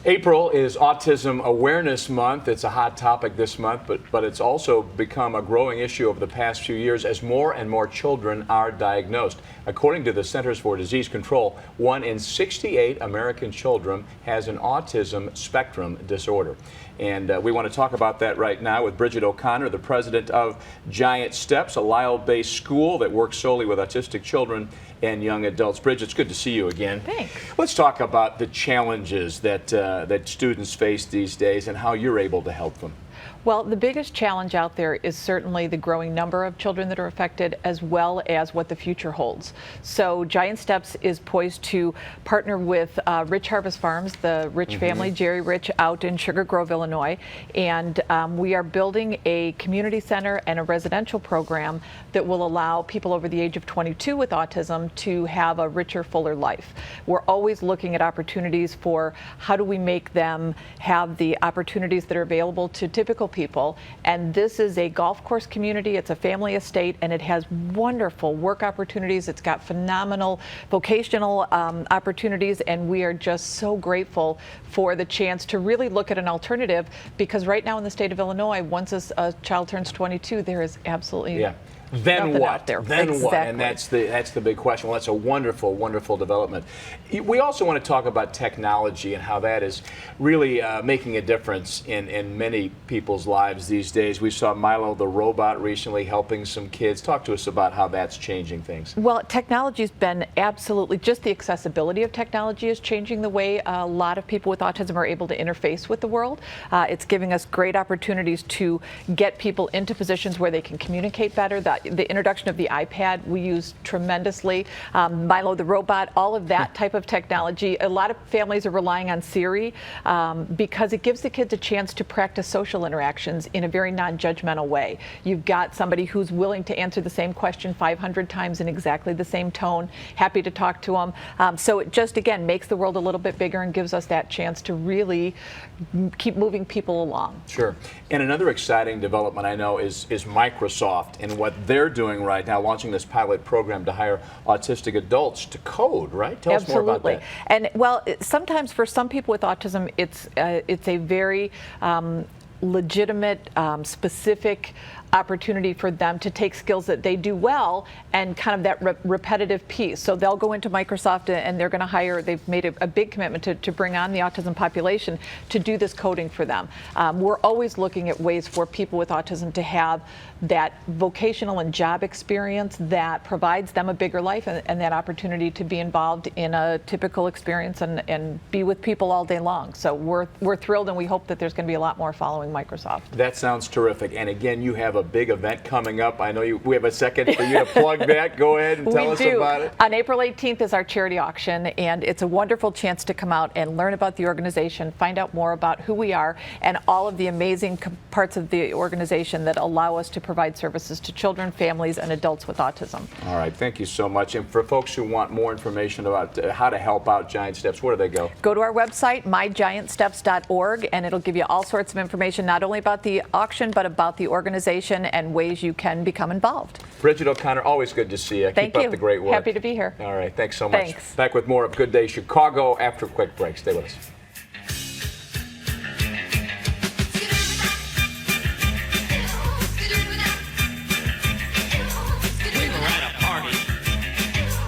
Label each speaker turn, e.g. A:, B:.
A: April is Autism Awareness Month. It's a hot topic this month, but it's also become a growing issue over the past few years as more and more children are diagnosed. According to the Centers for Disease Control, 1 in 68 American children has an autism spectrum disorder. And we want to talk about that right now with Bridget O'Connor, the president of Giant Steps, a Lisle-based school that works solely with autistic children and young adults. Bridget, it's good to see you again.
B: Thanks.
A: Let's talk about the challenges that that students face these days and how you're able to help them.
B: Well, the biggest challenge out there is certainly the growing number of children that are affected, as well as what the future holds. So Giant Steps is poised to partner with Rich Harvest Farms, the Rich family, Jerry Rich, out in Sugar Grove, Illinois. And we are building a community center and a residential program that will allow people over the age of 22 with autism to have a richer, fuller life. We're always looking at opportunities for how do we make them have the opportunities that are available to typical people. And this is a golf course community. It's a family estate, and it has wonderful work opportunities. It's got phenomenal vocational opportunities, and we are just so grateful for the chance to really look at an alternative, because right now in the state of Illinois, once a child turns 22, there is absolutely
A: then what?
B: There.
A: Then
B: exactly.
A: what? And that's the big question. Well, that's a wonderful, wonderful development. We also want to talk about technology and how that is really making a difference in many people's lives these days. We saw Milo the robot recently helping some kids. Talk to us about how that's changing things.
B: Well, technology's been absolutely, just the accessibility of technology is changing the way a lot of people with autism are able to interface with the world. It's giving us great opportunities to get people into positions where they can communicate better. The introduction of the iPad we use tremendously. Milo the robot, all of that type of technology. A lot of families are relying on Siri because it gives the kids a chance to practice social interactions in a very non-judgmental way. You've got somebody who's willing to answer the same question 500 times in exactly the same tone, happy to talk to them. So it just, again, makes the world a little bit bigger and gives us that chance to really keep moving people along.
A: Sure. And another exciting development I know is Microsoft and what they're doing right now, launching this pilot program to hire autistic adults to code, right? Tell us more about that.
B: And well, sometimes for some people with autism, it's a very legitimate, specific opportunity for them to take skills that they do well and kind of that repetitive piece. So they'll go into Microsoft and they're going to hire, they've made a big commitment to bring on the autism population to do this coding for them. We're always looking at ways for people with autism to have that vocational and job experience that provides them a bigger life and that opportunity to be involved in a typical experience and be with people all day long. So we're thrilled, and we hope that there's going to be a lot more following Microsoft.
A: That sounds terrific. And again, you have a big event coming up. I know we have a second for you to plug that. Go ahead and tell us about it.
B: On April 18th is our charity auction, and it's a wonderful chance to come out and learn about the organization, find out more about who we are and all of the amazing parts of the organization that allow us to provide services to children, families, and adults with autism.
A: All right, thank you so much. And for folks who want more information about how to help out Giant Steps, where do they go?
B: Go to our website, mygiantsteps.org, and it'll give you all sorts of information, not only about the auction, but about the organization and ways you can become involved.
A: Bridget O'Connor, always good to see you.
B: Thank
A: you.
B: Keep
A: up the great work.
B: Happy to be here.
A: All right, thanks so much.
B: Thanks.
A: Back with more of Good Day Chicago after a quick break. Stay with us.